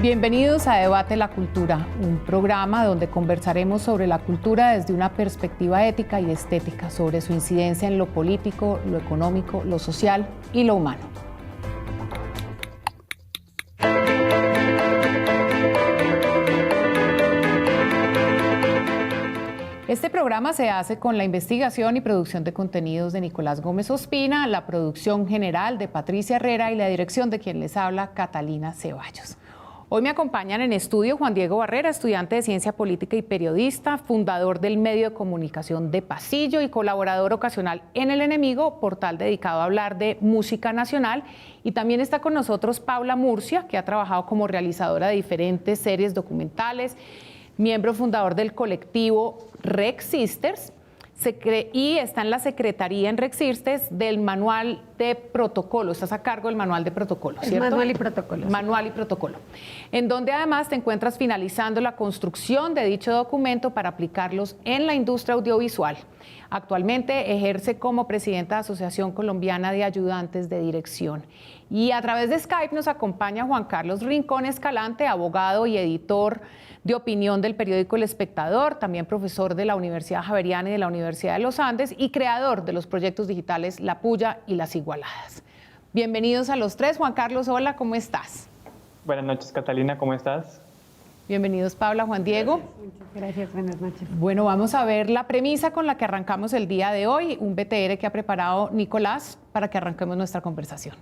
Bienvenidos a Debate la Cultura, un programa donde conversaremos sobre la cultura desde una perspectiva ética y estética, sobre su incidencia en lo político, lo económico, lo social y lo humano. Este programa se hace con la investigación y producción de contenidos de Nicolás Gómez Ospina, la producción general de Patricia Herrera y la dirección de quien les habla, Catalina Ceballos. Hoy me acompañan en estudio Juan Diego Barrera, estudiante de Ciencia Política y periodista, fundador del medio de comunicación De Pasillo y colaborador ocasional en El Enemigo, portal dedicado a hablar de música nacional. Y también está con nosotros Paula Murcia, que ha trabajado como realizadora de diferentes series documentales, miembro fundador del colectivo Rec Sisters, y está en la secretaría en Rec Sisters del manual de protocolo. Estás a cargo del manual de protocolo, ¿cierto? Manual y protocolo. Manual y protocolo. En donde además te encuentras finalizando la construcción de dicho documento para aplicarlos en la industria audiovisual. Actualmente ejerce como presidenta de la Asociación Colombiana de Ayudantes de Dirección. Y a través de Skype nos acompaña Juan Carlos Rincón Escalante, abogado y editor de opinión del periódico El Espectador, también profesor de la Universidad Javeriana y de la Universidad de los Andes y creador de los proyectos digitales La Puya y Las Igualadas. Bienvenidos a los tres. Juan Carlos, hola, ¿cómo estás? Buenas noches, Catalina, ¿cómo estás? Bienvenidos, Paula, Juan Diego. Muchas gracias, buenas noches. Bueno, vamos a ver la premisa con la que arrancamos el día de hoy, un BTR que ha preparado Nicolás para que arranquemos nuestra conversación.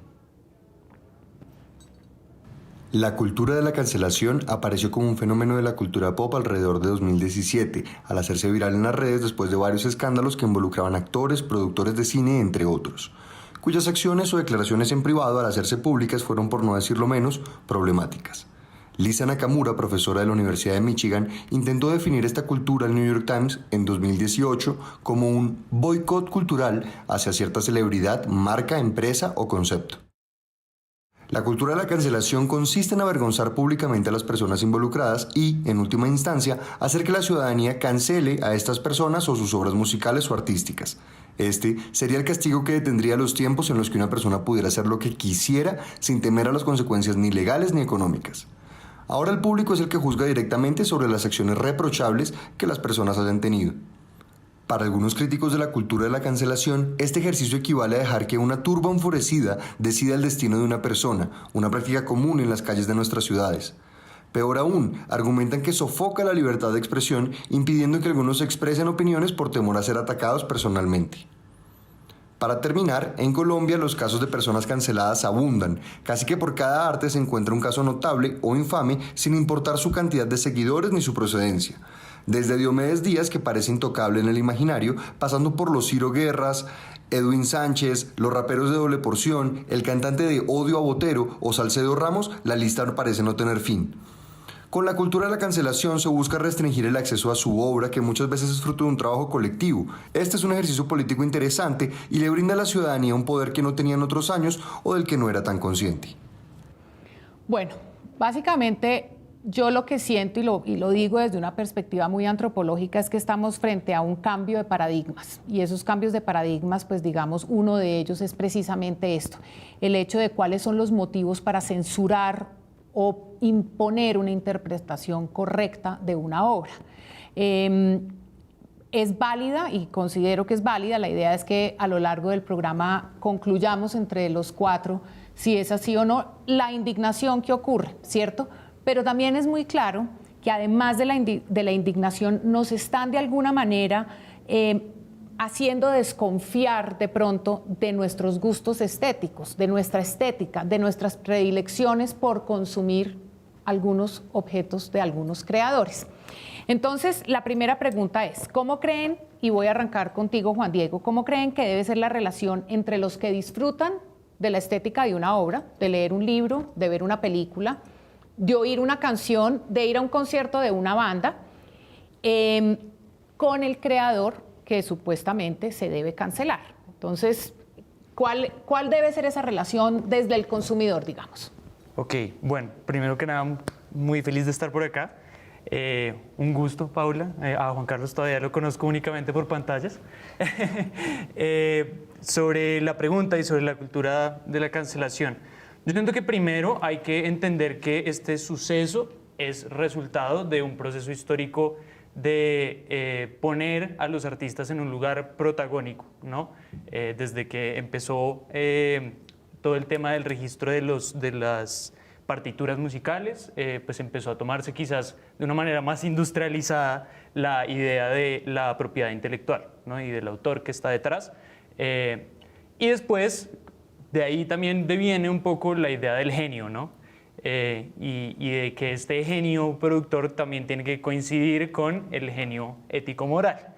La cultura de la cancelación apareció como un fenómeno de la cultura pop alrededor de 2017, al hacerse viral en las redes después de varios escándalos que involucraban actores, productores de cine, entre otros, cuyas acciones o declaraciones en privado al hacerse públicas fueron, por no decirlo menos, problemáticas. Lisa Nakamura, profesora de la Universidad de Michigan, intentó definir esta cultura al New York Times en 2018 como un boicot cultural hacia cierta celebridad, marca, empresa o concepto. La cultura de la cancelación consiste en avergonzar públicamente a las personas involucradas y, en última instancia, hacer que la ciudadanía cancele a estas personas o sus obras musicales o artísticas. Este sería el castigo que detendría los tiempos en los que una persona pudiera hacer lo que quisiera sin temer a las consecuencias ni legales ni económicas. Ahora el público es el que juzga directamente sobre las acciones reprochables que las personas hayan tenido. Para algunos críticos de la cultura de la cancelación, este ejercicio equivale a dejar que una turba enfurecida decida el destino de una persona, una práctica común en las calles de nuestras ciudades. Peor aún, argumentan que sofoca la libertad de expresión, impidiendo que algunos expresen opiniones por temor a ser atacados personalmente. Para terminar, en Colombia los casos de personas canceladas abundan. Casi que por cada arte se encuentra un caso notable o infame sin importar su cantidad de seguidores ni su procedencia. Desde Diomedes Díaz, que parece intocable en el imaginario, pasando por los Ciro Guerras, Edwin Sánchez, los raperos de Doble Porción, el cantante de Odio a Botero o Salcedo Ramos, la lista parece no tener fin. Con la cultura de la cancelación se busca restringir el acceso a su obra, que muchas veces es fruto de un trabajo colectivo. Este es un ejercicio político interesante y le brinda a la ciudadanía un poder que no tenía en otros años o del que no era tan consciente. Bueno, básicamente yo lo que siento y lo digo desde una perspectiva muy antropológica es que estamos frente a un cambio de paradigmas, y esos cambios de paradigmas, pues digamos, uno de ellos es precisamente esto, el hecho de cuáles son los motivos para censurar o imponer una interpretación correcta de una obra. Es válida, y considero que es válida, la idea es que a lo largo del programa concluyamos entre los cuatro si es así o no la indignación que ocurre, ¿cierto? Pero también es muy claro que además de la indignación nos están de alguna manera haciendo desconfiar de pronto de nuestros gustos estéticos, de nuestra estética, de nuestras predilecciones por consumir algunos objetos de algunos creadores. Entonces, la primera pregunta es, ¿cómo creen, y voy a arrancar contigo, Juan Diego, cómo creen que debe ser la relación entre los que disfrutan de la estética de una obra, de leer un libro, de ver una película, de oír una canción, de ir a un concierto de una banda, con el creador que supuestamente se debe cancelar? Entonces, ¿cuál debe ser esa relación desde el consumidor, digamos? Ok, bueno, primero que nada, muy feliz de estar por acá. Un gusto, Paula. A Juan Carlos todavía lo conozco únicamente por pantallas. Sobre la pregunta y sobre la cultura de la cancelación. Yo siento que primero hay que entender que este suceso es resultado de un proceso histórico de poner a los artistas en un lugar protagónico, ¿no? Desde que empezó todo el tema del registro de las partituras musicales, pues empezó a tomarse quizás de una manera más industrializada la idea de la propiedad intelectual, ¿no? Y del autor que está detrás. Y después de ahí también deviene un poco la idea del genio, ¿no? Y de que este genio productor también tiene que coincidir con el genio ético-moral.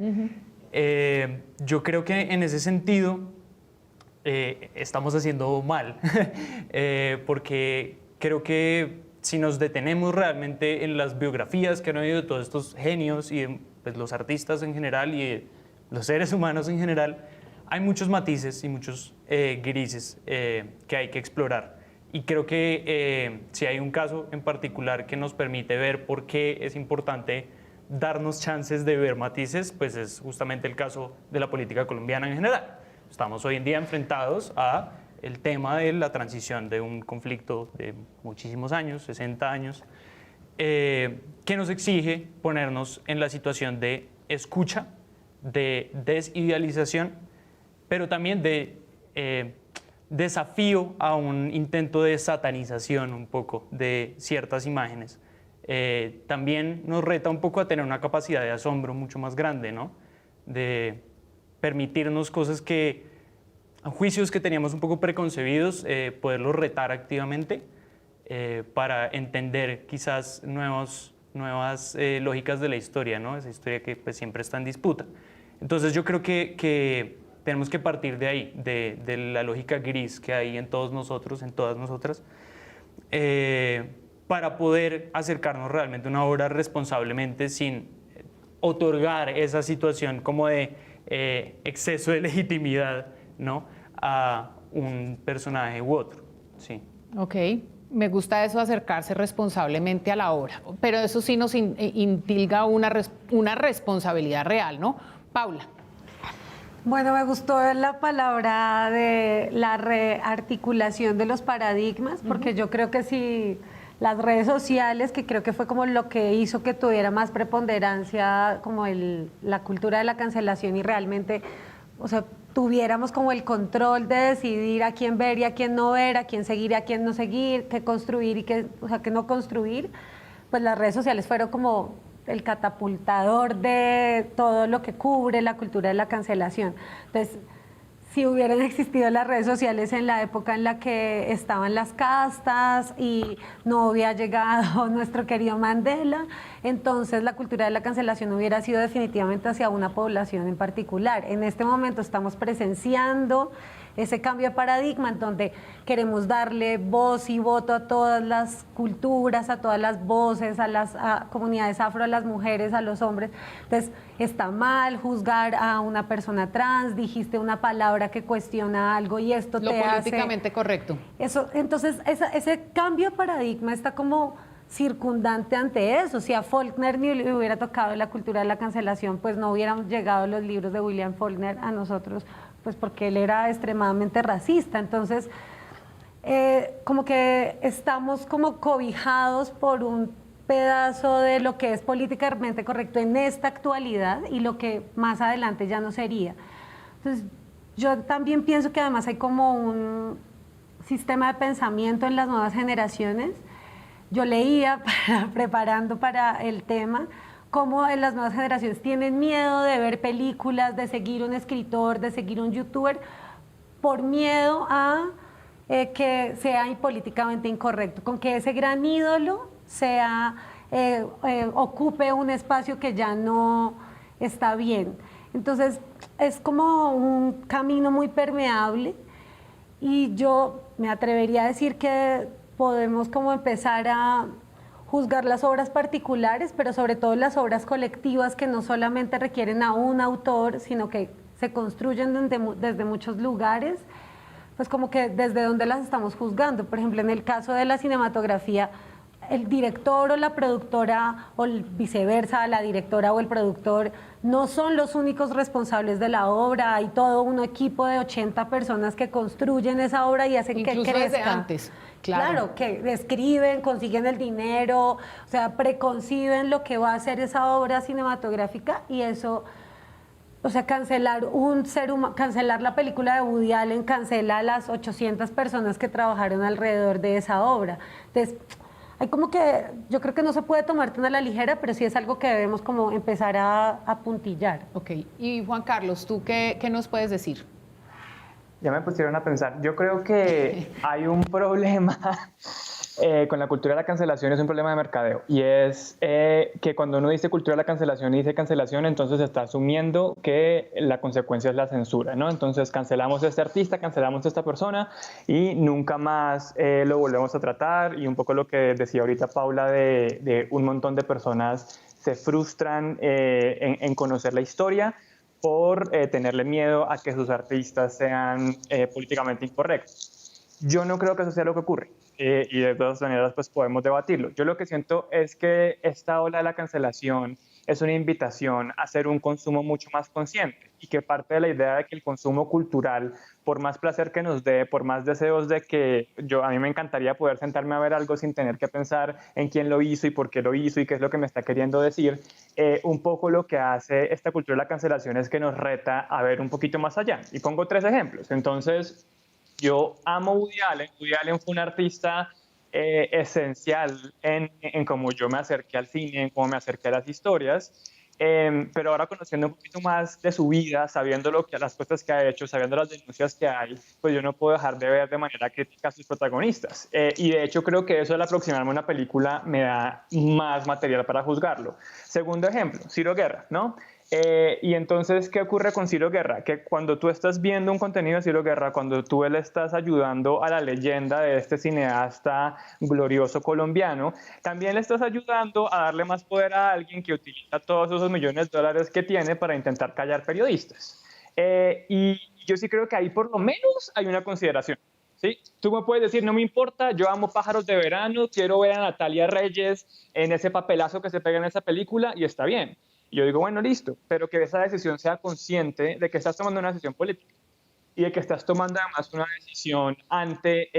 Yo creo que en ese sentido estamos haciendo mal, porque creo que si nos detenemos realmente en las biografías que han habido de todos estos genios y de, pues, los artistas en general y de los seres humanos en general, hay muchos matices y muchos grises que hay que explorar. Y creo que si hay un caso en particular que nos permite ver por qué es importante darnos chances de ver matices, pues es justamente el caso de la política colombiana en general. Estamos hoy en día enfrentados a el tema de la transición de un conflicto de muchísimos años, 60 años, que nos exige ponernos en la situación de escucha, de desidealización, pero también de desafío a un intento de satanización un poco de ciertas imágenes. También nos reta un poco a tener una capacidad de asombro mucho más grande, ¿no? De permitirnos cosas que, juicios que teníamos un poco preconcebidos, poderlos retar activamente para entender quizás nuevas lógicas de la historia, ¿no? Esa historia que pues, siempre está en disputa. Entonces yo creo que tenemos que partir de ahí, de la lógica gris que hay en todos nosotros, en todas nosotras, para poder acercarnos realmente a una obra responsablemente sin otorgar esa situación como de exceso de legitimidad, ¿no? A un personaje u otro. Sí. Ok, me gusta eso, acercarse responsablemente a la obra, pero eso sí nos intilga una responsabilidad real, ¿no? Paula. Bueno, me gustó la palabra de la rearticulación de los paradigmas, porque yo creo que si las redes sociales, que creo que fue como lo que hizo que tuviera más preponderancia como la cultura de la cancelación y realmente, o sea, tuviéramos como el control de decidir a quién ver y a quién no ver, a quién seguir y a quién no seguir, qué construir y qué no construir, pues las redes sociales fueron como el catapultador de todo lo que cubre la cultura de la cancelación. Entonces, si hubieran existido las redes sociales en la época en la que estaban las castas y no había llegado nuestro querido Mandela, entonces la cultura de la cancelación hubiera sido definitivamente hacia una población en particular. En este momento estamos presenciando ese cambio de paradigma en donde queremos darle voz y voto a todas las culturas, a todas las voces, a las comunidades afro, a las mujeres, a los hombres. Entonces, está mal juzgar a una persona trans, dijiste una palabra que cuestiona algo y esto Lo te hace... políticamente correcto. Eso, entonces, ese cambio de paradigma está como circundante ante eso. Si a Faulkner ni le hubiera tocado la cultura de la cancelación, pues no hubieran llegado los libros de William Faulkner a nosotros, pues porque él era extremadamente racista. Entonces, como que estamos como cobijados por un pedazo de lo que es políticamente correcto en esta actualidad y lo que más adelante ya no sería. Entonces, yo también pienso que además hay como un sistema de pensamiento en las nuevas generaciones. Yo leía, preparando para el tema, cómo en las nuevas generaciones tienen miedo de ver películas, de seguir un escritor, de seguir un youtuber, por miedo a que sea políticamente incorrecto, con que ese gran ídolo ocupe un espacio que ya no está bien. Entonces, es como un camino muy permeable y yo me atrevería a decir que podemos como empezar a juzgar las obras particulares, pero sobre todo las obras colectivas que no solamente requieren a un autor, sino que se construyen desde muchos lugares, pues como que desde donde las estamos juzgando. Por ejemplo, en el caso de la cinematografía, el director o la productora o viceversa, la directora o el productor no son los únicos responsables de la obra. Hay todo un equipo de 80 personas que construyen esa obra y hacen Incluso que crezca. desde antes, claro. Que escriben, consiguen el dinero, o sea, preconciben lo que va a ser esa obra cinematográfica y eso... O sea, cancelar cancelar la película de Woody Allen cancela a las 800 personas que trabajaron alrededor de esa obra. Entonces, hay como que, yo creo que no se puede tomar tan a la ligera, pero sí es algo que debemos como empezar a puntillar. Ok, y Juan Carlos, ¿tú qué nos puedes decir? Ya me pusieron a pensar. Yo creo que hay un problema con la cultura de la cancelación, es un problema de mercadeo. Y es que cuando uno dice cultura de la cancelación y dice cancelación, entonces está asumiendo que la consecuencia es la censura, ¿no? Entonces cancelamos a este artista, cancelamos a esta persona y nunca más lo volvemos a tratar. Y un poco lo que decía ahorita Paula de un montón de personas se frustran en conocer la historia por tenerle miedo a que sus artistas sean políticamente incorrectos. Yo no creo que eso sea lo que ocurre. Y de todas maneras pues podemos debatirlo. Yo lo que siento es que esta ola de la cancelación es una invitación a hacer un consumo mucho más consciente y que parte de la idea de que el consumo cultural, por más placer que nos dé, por más deseos de que a mí me encantaría poder sentarme a ver algo sin tener que pensar en quién lo hizo y por qué lo hizo y qué es lo que me está queriendo decir, un poco lo que hace esta cultura de la cancelación es que nos reta a ver un poquito más allá. Y pongo 3 ejemplos. Entonces, yo amo Woody Allen. Woody Allen fue un artista esencial en cómo yo me acerqué al cine, en cómo me acerqué a las historias. Pero ahora conociendo un poquito más de su vida, sabiendo las cosas que ha hecho, sabiendo las denuncias que hay, pues yo no puedo dejar de ver de manera crítica a sus protagonistas. Y de hecho creo que eso al aproximarme a una película me da más material para juzgarlo. Segundo ejemplo, Ciro Guerra, ¿no? Y entonces, ¿qué ocurre con Ciro Guerra? Que cuando tú estás viendo un contenido de Ciro Guerra, cuando tú le estás ayudando a la leyenda de este cineasta glorioso colombiano, también le estás ayudando a darle más poder a alguien que utiliza todos esos millones de dólares que tiene para intentar callar periodistas. Y yo sí creo que ahí por lo menos hay una consideración. ¿Sí? Tú me puedes decir, no me importa, yo amo Pájaros de Verano, quiero ver a Natalia Reyes en ese papelazo que se pega en esa película y está bien. Y yo digo, bueno, listo, pero que esa decisión sea consciente de que estás tomando una decisión política y de que estás tomando además una decisión ante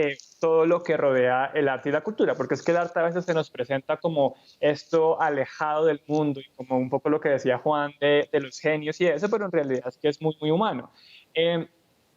todo lo que rodea el arte y la cultura, porque es que el arte a veces se nos presenta como esto alejado del mundo y como un poco lo que decía Juan de los genios y eso, pero en realidad es que es muy, muy humano.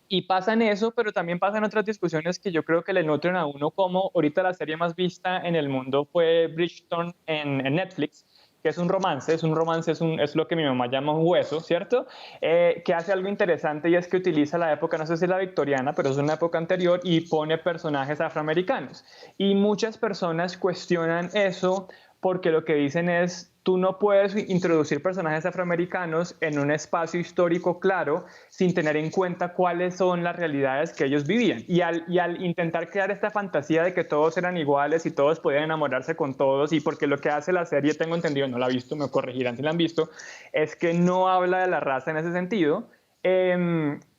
Y pasa en eso, pero también pasan otras discusiones que yo creo que le nutren a uno, como ahorita la serie más vista en el mundo fue Bridgerton en Netflix, que es un romance, es lo que mi mamá llama un hueso, ¿cierto? Que hace algo interesante y es que utiliza la época, no sé si la victoriana, pero es una época anterior y pone personajes afroamericanos. Y muchas personas cuestionan eso porque lo que dicen es, tú no puedes introducir personajes afroamericanos en un espacio histórico claro sin tener en cuenta cuáles son las realidades que ellos vivían. Y al intentar crear esta fantasía de que todos eran iguales y todos podían enamorarse con todos, y porque lo que hace la serie, tengo entendido, no la he visto, me corregirán si la han visto, es que no habla de la raza en ese sentido,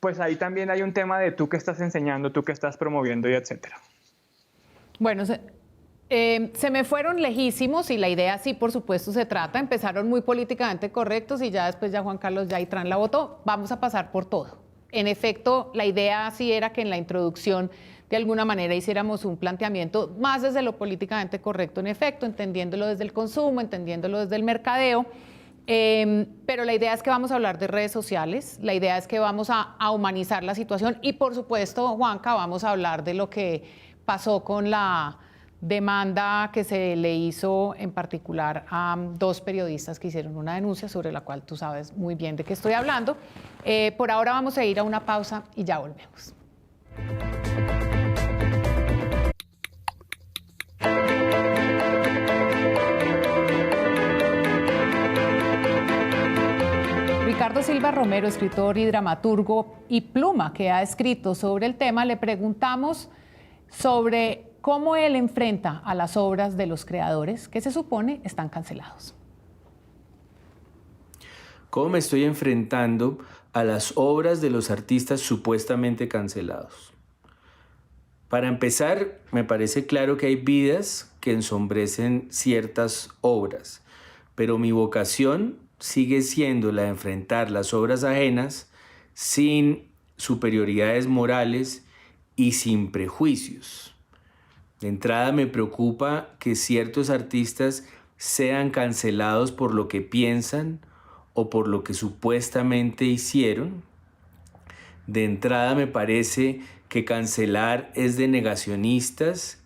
pues ahí también hay un tema de tú que estás enseñando, tú que estás promoviendo y etcétera. Bueno, se me fueron lejísimos y la idea sí, por supuesto, se trata. Empezaron muy políticamente correctos y ya después Juan Carlos Yaitrán la votó. Vamos a pasar por todo. En efecto, la idea sí era que en la introducción de alguna manera hiciéramos un planteamiento más desde lo políticamente correcto, en efecto, entendiéndolo desde el consumo, entendiéndolo desde el mercadeo. Pero la idea es que vamos a hablar de redes sociales, la idea es que vamos a humanizar la situación y, por supuesto, Juanca, vamos a hablar de lo que pasó con la demanda que se le hizo en particular a 2 periodistas que hicieron una denuncia sobre la cual tú sabes muy bien de qué estoy hablando. Por ahora vamos a ir a una pausa y ya volvemos. Ricardo Silva Romero, escritor y dramaturgo y pluma que ha escrito sobre el tema, le preguntamos sobre cómo él enfrenta a las obras de los creadores que se supone están cancelados. ¿Cómo me estoy enfrentando a las obras de los artistas supuestamente cancelados? Para empezar, me parece claro que hay vidas que ensombrecen ciertas obras, pero mi vocación sigue siendo la de enfrentar las obras ajenas sin superioridades morales y sin prejuicios. De entrada me preocupa que ciertos artistas sean cancelados por lo que piensan o por lo que supuestamente hicieron. De entrada me parece que cancelar es de negacionistas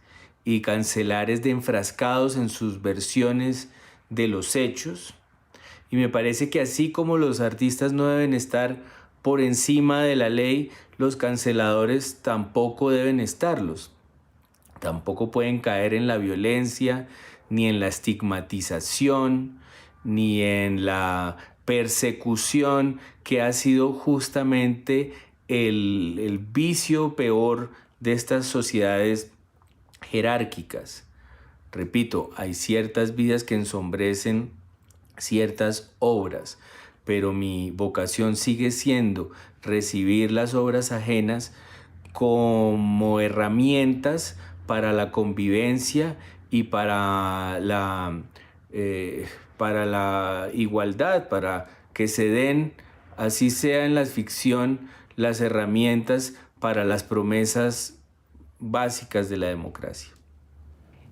y cancelar es de enfrascados en sus versiones de los hechos. Y me parece que así como los artistas no deben estar por encima de la ley, los canceladores tampoco deben estarlos. Tampoco pueden caer en la violencia, ni en la estigmatización, ni en la persecución, que ha sido justamente el vicio peor de estas sociedades jerárquicas. Repito, hay ciertas vidas que ensombrecen ciertas obras, pero mi vocación sigue siendo recibir las obras ajenas como herramientas para la convivencia y para la igualdad, para que se den, así sea en la ficción, las herramientas para las promesas básicas de la democracia.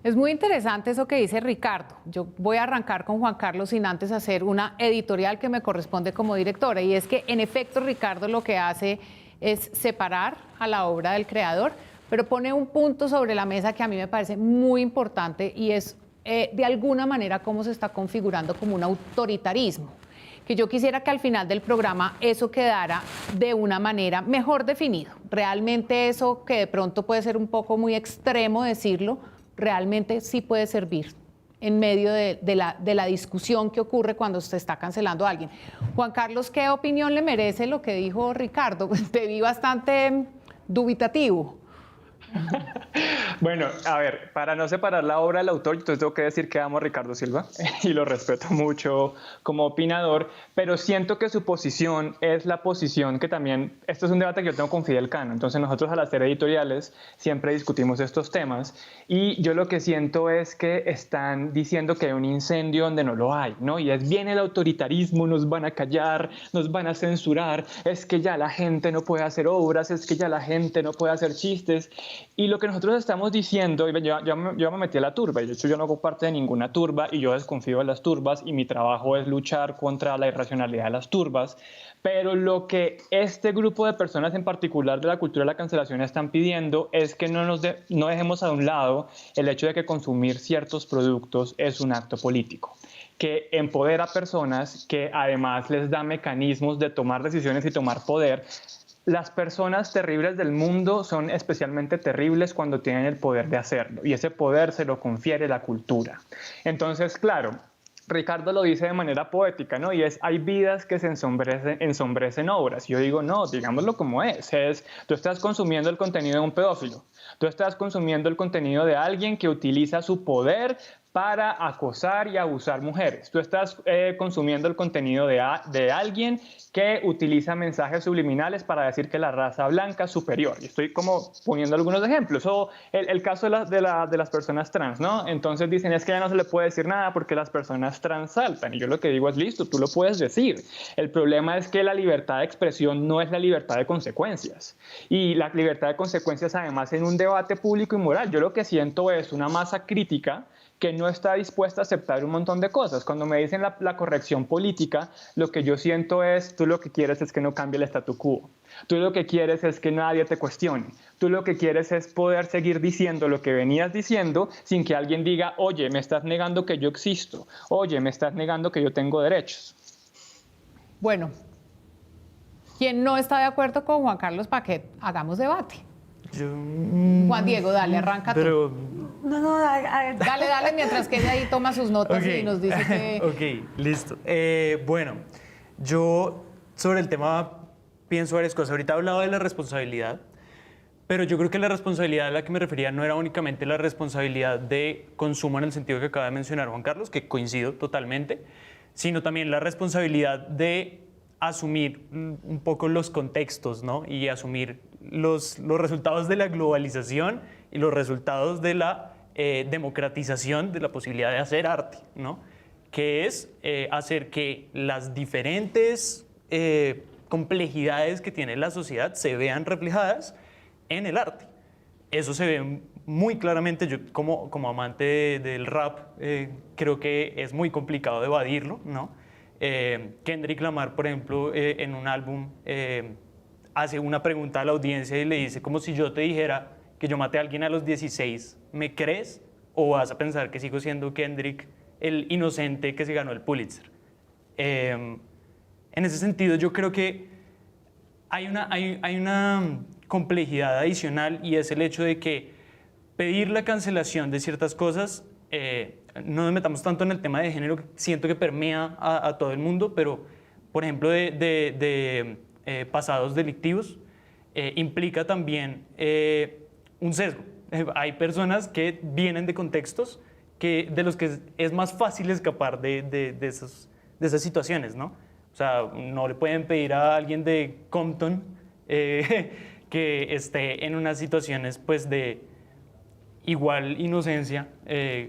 Es muy interesante eso que dice Ricardo. Yo voy a arrancar con Juan Carlos sin antes hacer una editorial que me corresponde como directora, y es que en efecto Ricardo lo que hace es separar a la obra del creador, pero pone un punto sobre la mesa que a mí me parece muy importante, y es de alguna manera cómo se está configurando como un autoritarismo, que yo quisiera que al final del programa eso quedara de una manera mejor definido. Realmente eso que de pronto puede ser un poco muy extremo decirlo, realmente sí puede servir en medio de la discusión que ocurre cuando se está cancelando a alguien. Juan Carlos, ¿qué opinión le merece lo que dijo Ricardo? Te vi bastante dubitativo. Bueno, a ver, para no separar la obra del autor, entonces tengo que decir que amo a Ricardo Silva y lo respeto mucho como opinador, pero siento que su posición es la posición que también, esto es un debate que yo tengo con Fidel Cano, entonces nosotros al hacer editoriales siempre discutimos estos temas, y yo lo que siento es que están diciendo que hay un incendio donde no lo hay, ¿no? Y es bien el autoritarismo, nos van a callar, nos van a censurar, es que ya la gente no puede hacer obras, es que ya la gente no puede hacer chistes. Y lo que nosotros estamos diciendo, yo me metí a la turba, y de hecho yo no hago parte de ninguna turba y yo desconfío de las turbas, y mi trabajo es luchar contra la irracionalidad de las turbas, pero lo que este grupo de personas en particular de la cultura de la cancelación están pidiendo es que no dejemos a un lado el hecho de que consumir ciertos productos es un acto político, que empodera a personas, que además les da mecanismos de tomar decisiones y tomar poder. Las personas terribles del mundo son especialmente terribles cuando tienen el poder de hacerlo, y ese poder se lo confiere la cultura. Entonces, claro, Ricardo lo dice de manera poética, ¿no? Y es, hay vidas que se ensombrecen obras. Yo digo, no, digámoslo como es, tú estás consumiendo el contenido de un pedófilo, tú estás consumiendo el contenido de alguien que utiliza su poder para acosar y abusar mujeres. Tú estás consumiendo el contenido de alguien que utiliza mensajes subliminales para decir que la raza blanca es superior. Y estoy como poniendo algunos ejemplos. O el caso de las personas trans, ¿no? Entonces dicen, es que ya no se le puede decir nada porque las personas trans saltan. Y yo lo que digo es, listo, tú lo puedes decir. El problema es que la libertad de expresión no es la libertad de consecuencias. Y la libertad de consecuencias, además, en un debate público y moral, yo lo que siento es una masa crítica que no está dispuesta a aceptar un montón de cosas. Cuando me dicen la corrección política, lo que yo siento es, tú lo que quieres es que no cambie el statu quo. Tú lo que quieres es que nadie te cuestione. Tú lo que quieres es poder seguir diciendo lo que venías diciendo sin que alguien diga, oye, me estás negando que yo existo. Oye, me estás negando que yo tengo derechos. Bueno, quien no está de acuerdo con Juan Carlos Paquet, hagamos debate. Juan Diego, dale, arranca tú. No, Dale, mientras que ella ahí toma sus notas y nos dice que... Ok, listo. Bueno, yo sobre el tema pienso varias cosas. Ahorita he hablado de la responsabilidad, pero yo creo que la responsabilidad a la que me refería no era únicamente la responsabilidad de consumo en el sentido que acaba de mencionar Juan Carlos, que coincido totalmente, sino también la responsabilidad de asumir un poco los contextos, ¿no? Y asumir los resultados de la globalización y los resultados de la democratización de la posibilidad de hacer arte, ¿no? Que es hacer que las diferentes complejidades que tiene la sociedad se vean reflejadas en el arte. Eso se ve muy claramente. Yo como amante del rap creo que es muy complicado de evadirlo, ¿no? Kendrick Lamar, por ejemplo, en un álbum hace una pregunta a la audiencia y le dice como si yo te dijera que yo maté a alguien a los 16, ¿me crees? ¿O vas a pensar que sigo siendo Kendrick, el inocente que se ganó el Pulitzer? En ese sentido, yo creo que hay una complejidad adicional, y es el hecho de que pedir la cancelación de ciertas cosas, no nos metamos tanto en el tema de género, que siento que permea a todo el mundo, pero por ejemplo de pasados delictivos, implica también un sesgo. Hay personas que vienen de contextos de los que es más fácil escapar de esas situaciones, ¿no? O sea, no le pueden pedir a alguien de Compton que esté en unas situaciones pues de igual inocencia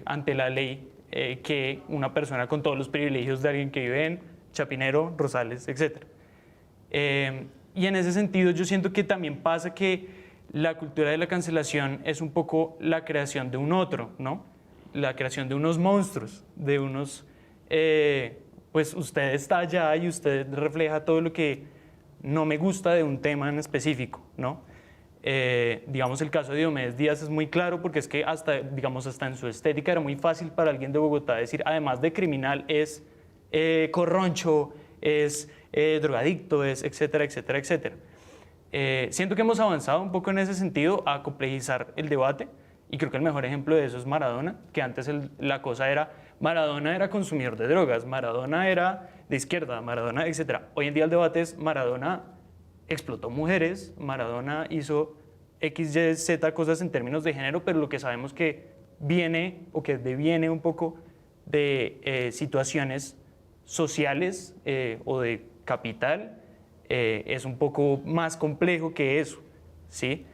ante la ley que una persona con todos los privilegios de alguien que vive en Chapinero, Rosales, etc. Y en ese sentido yo siento que también pasa que la cultura de la cancelación es un poco la creación de un otro, ¿no? La creación de unos monstruos, de unos... pues usted está allá y usted refleja todo lo que no me gusta de un tema en específico, ¿no? Digamos, el caso de Diomedes Díaz es muy claro, porque es que hasta en su estética era muy fácil para alguien de Bogotá decir, además de criminal, es corroncho, es drogadicto, es etcétera, etcétera, etcétera. Siento que hemos avanzado un poco en ese sentido a complejizar el debate, y creo que el mejor ejemplo de eso es Maradona, que antes la cosa era, Maradona era consumidor de drogas, Maradona era de izquierda, Maradona, etcétera. Hoy en día el debate es, Maradona explotó mujeres, Maradona hizo X, Y, Z cosas en términos de género, pero lo que sabemos que viene o que deviene un poco de situaciones sociales o de capital, es un poco más complejo que eso, ¿sí?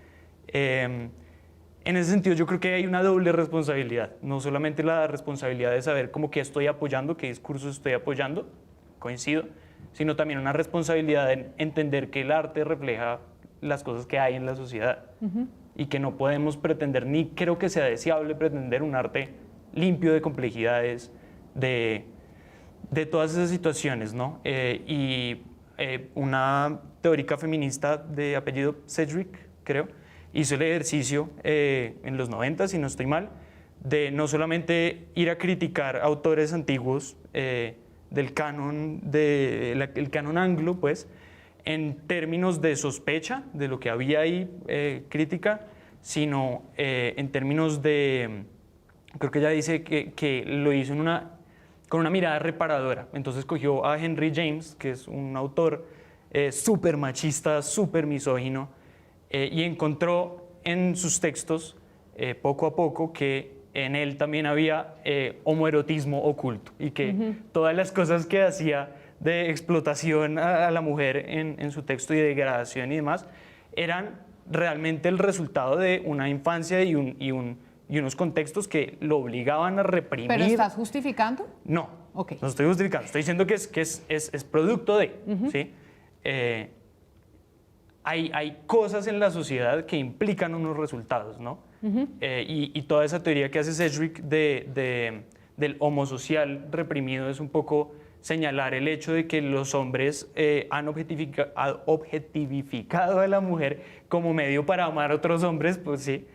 En ese sentido yo creo que hay una doble responsabilidad, no solamente la responsabilidad de saber cómo qué estoy apoyando, qué discursos estoy apoyando, coincido, sino también una responsabilidad de entender que el arte refleja las cosas que hay en la sociedad y que no podemos pretender, ni creo que sea deseable pretender un arte limpio de complejidades, de todas esas situaciones, ¿no? Una teórica feminista de apellido Sedgwick, creo, hizo el ejercicio en los 90, si no estoy mal, de no solamente ir a criticar autores antiguos del canon, el canon anglo, pues, en términos de sospecha de lo que había ahí crítica, sino en términos de, creo que ella dice que lo hizo con una mirada reparadora. Entonces cogió a Henry James, que es un autor súper machista, súper misógino, y encontró en sus textos, poco a poco, que en él también había homoerotismo oculto y que todas las cosas que hacía de explotación a la mujer en su texto y de degradación y demás eran realmente el resultado de una infancia y unos contextos que lo obligaban a reprimir. ¿Pero estás justificando? No, Okay. no estoy justificando, estoy diciendo que es producto de, ¿sí? Hay cosas en la sociedad que implican unos resultados, ¿no? Y toda esa teoría que hace Sedgwick del homosocial reprimido es un poco señalar el hecho de que los hombres han objetivificado a la mujer como medio para amar a otros hombres, pues sí,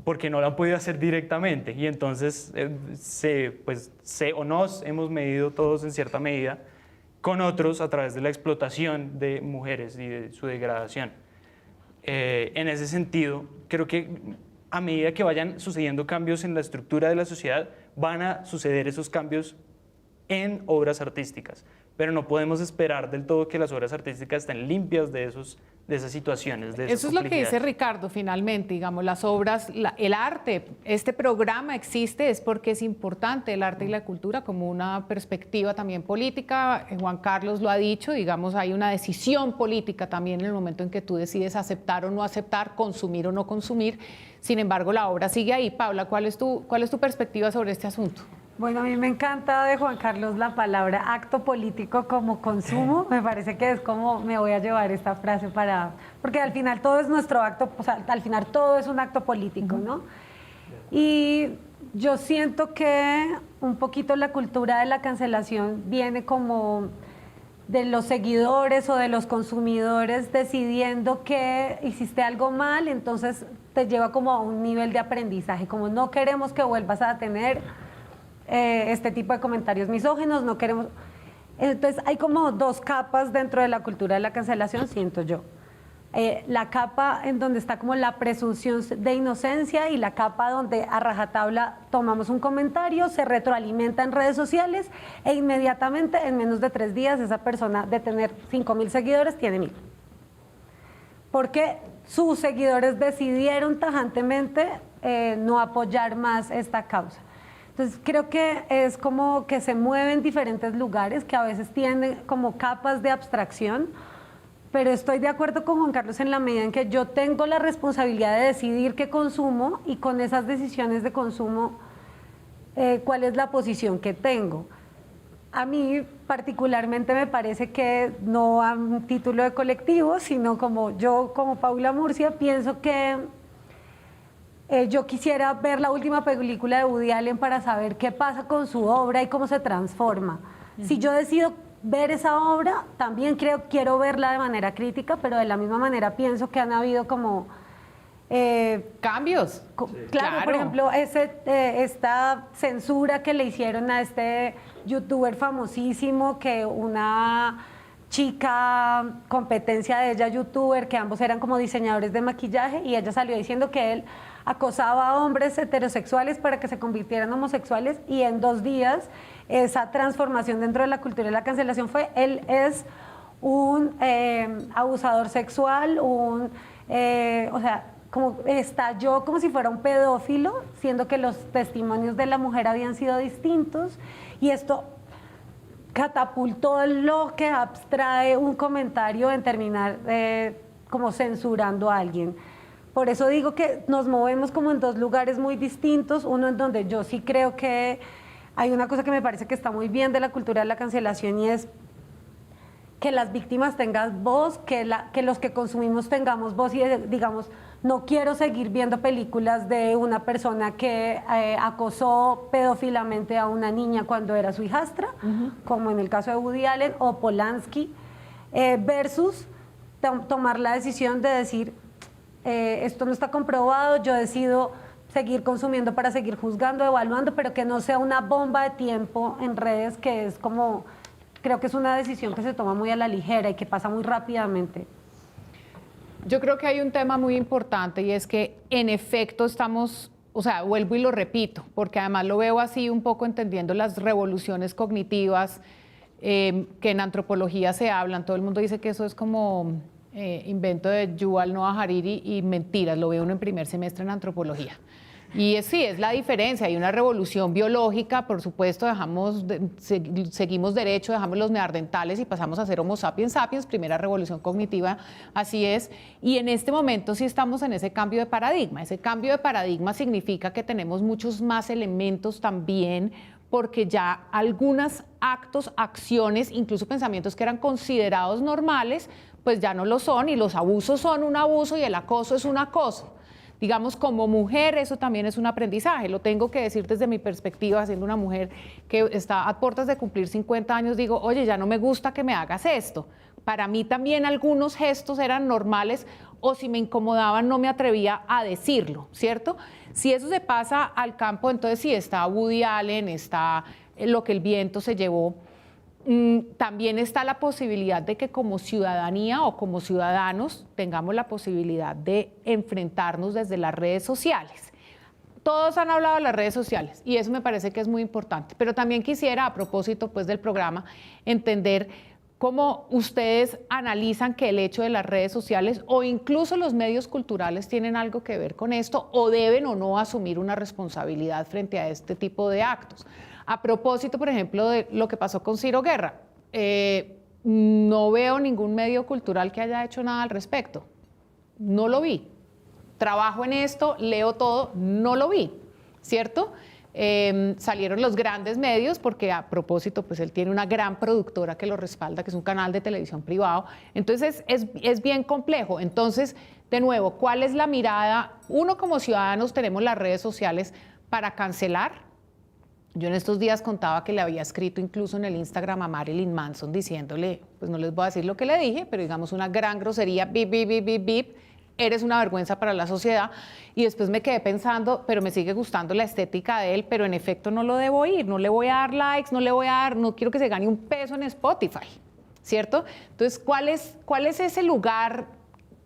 porque no lo han podido hacer directamente. Y entonces nos hemos medido todos en cierta medida con otros a través de la explotación de mujeres y de su degradación. En ese sentido, creo que a medida que vayan sucediendo cambios en la estructura de la sociedad, van a suceder esos cambios en obras artísticas, pero no podemos esperar del todo que las obras artísticas estén limpias de esos esas situaciones, de Eso esas es lo que dice complejidades. Ricardo, finalmente, digamos, las obras, el arte, este programa existe es porque es importante el arte y la cultura como una perspectiva también política. Juan Carlos lo ha dicho, digamos, hay una decisión política también en el momento en que tú decides aceptar o no aceptar, consumir o no consumir. Sin embargo, la obra sigue ahí. Paula, ¿cuál es tu perspectiva sobre este asunto? Bueno, a mí me encanta de Juan Carlos la palabra acto político como consumo. Me parece que es como me voy a llevar esta frase porque al final todo es nuestro acto, o sea, al final todo es un acto político, ¿no? Y yo siento que un poquito la cultura de la cancelación viene como de los seguidores o de los consumidores decidiendo que hiciste algo mal, entonces te lleva como a un nivel de aprendizaje, como no queremos que vuelvas a tener este tipo de comentarios misóginos, no queremos. Entonces hay como dos capas dentro de la cultura de la cancelación, siento yo. La capa en donde está como la presunción de inocencia y la capa donde a rajatabla tomamos un comentario, se retroalimenta en redes sociales e inmediatamente en menos de 3 días esa persona de tener 5.000 seguidores tiene 1.000. Porque sus seguidores decidieron tajantemente no apoyar más esta causa. Entonces creo que es como que se mueve en diferentes lugares que a veces tienen como capas de abstracción, pero estoy de acuerdo con Juan Carlos en la medida en que yo tengo la responsabilidad de decidir qué consumo y con esas decisiones de consumo cuál es la posición que tengo. A mí particularmente me parece que no a un título de colectivo, sino como yo, como Paula Murcia, pienso que yo quisiera ver la última película de Woody Allen para saber qué pasa con su obra y cómo se transforma. Si yo decido ver esa obra, también quiero verla de manera crítica, pero de la misma manera pienso que han habido como Cambios. Claro, por ejemplo, esta censura que le hicieron a este youtuber famosísimo, que una chica, competencia de ella, youtuber, que ambos eran como diseñadores de maquillaje, y ella salió diciendo que él acosaba a hombres heterosexuales para que se convirtieran homosexuales, y en 2 días esa transformación dentro de la cultura de la cancelación fue: él es un abusador sexual, o sea, como estalló como si fuera un pedófilo, siendo que los testimonios de la mujer habían sido distintos, y esto catapultó lo que abstrae un comentario en terminar como censurando a alguien. Por eso digo que nos movemos como en 2 lugares muy distintos, uno en donde yo sí creo que hay una cosa que me parece que está muy bien de la cultura de la cancelación, y es que las víctimas tengan voz, que los que consumimos tengamos voz, y digamos, no quiero seguir viendo películas de una persona que acosó pedófilamente a una niña cuando era su hijastra, como en el caso de Woody Allen o Polanski, versus tomar la decisión de decir, esto no está comprobado, yo decido seguir consumiendo para seguir juzgando, evaluando, pero que no sea una bomba de tiempo en redes, que es como, creo que es una decisión que se toma muy a la ligera y que pasa muy rápidamente. Yo creo que hay un tema muy importante, y es que en efecto estamos, o sea, vuelvo y lo repito, porque además lo veo así un poco entendiendo las revoluciones cognitivas que en antropología se hablan. Todo el mundo dice que eso es como invento de Yuval Noah Harari, y mentiras, lo ve uno en primer semestre en antropología. Y sí, es la diferencia. Hay una revolución biológica, por supuesto, seguimos derecho, dejamos los neandertales y pasamos a ser Homo sapiens sapiens, primera revolución cognitiva, así es. Y en este momento sí estamos en ese cambio de paradigma. Ese cambio de paradigma significa que tenemos muchos más elementos también, porque ya algunos actos, acciones, incluso pensamientos que eran considerados normales, pues ya no lo son, y los abusos son un abuso y el acoso es un acoso. Digamos, como mujer, eso también es un aprendizaje. Lo tengo que decir desde mi perspectiva, siendo una mujer que está a puertas de cumplir 50 años, digo, oye, ya no me gusta que me hagas esto. Para mí también algunos gestos eran normales, o si me incomodaban no me atrevía a decirlo, ¿cierto? Si eso se pasa al campo, entonces sí, está Woody Allen, está Lo que el viento se llevó. También está la posibilidad de que como ciudadanía o como ciudadanos tengamos la posibilidad de enfrentarnos desde las redes sociales. Todos han hablado de las redes sociales y eso me parece que es muy importante, pero también quisiera, a propósito pues del programa, entender ¿cómo ustedes analizan que el hecho de las redes sociales o incluso los medios culturales tienen algo que ver con esto o deben o no asumir una responsabilidad frente a este tipo de actos? A propósito, por ejemplo, de lo que pasó con Ciro Guerra, no veo ningún medio cultural que haya hecho nada al respecto. No lo vi. Trabajo en esto, leo todo, no lo vi, ¿cierto? Salieron los grandes medios porque a propósito, pues él tiene una gran productora que lo respalda, que es un canal de televisión privado. Entonces es bien complejo. Entonces, de nuevo, ¿cuál es la mirada? Uno, como ciudadanos tenemos las redes sociales para cancelar. Yo en estos días contaba que le había escrito incluso en el Instagram a Marilyn Manson diciéndole, pues no les voy a decir lo que le dije, pero digamos una gran grosería, bip, bip, bip, bip, bip. Eres una vergüenza para la sociedad. Y después me quedé pensando, pero me sigue gustando la estética de él, pero en efecto no lo debo oír, no le voy a dar likes, no quiero que se gane un peso en Spotify, ¿cierto? Entonces, ¿cuál es ese lugar,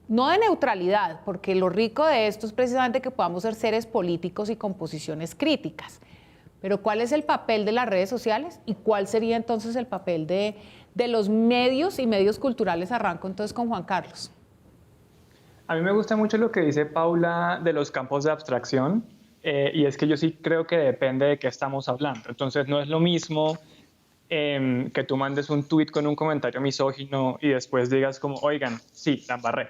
no de neutralidad, porque lo rico de esto es precisamente que podamos ser seres políticos y con posiciones críticas, pero cuál es el papel de las redes sociales y cuál sería entonces el papel de los medios y medios culturales? Arranco entonces con Juan Carlos. A mí me gusta mucho lo que dice Paula de los campos de abstracción, y es que yo sí creo que depende de qué estamos hablando. Entonces no es lo mismo que tú mandes un tuit con un comentario misógino y después digas como, oigan, sí, la embarré.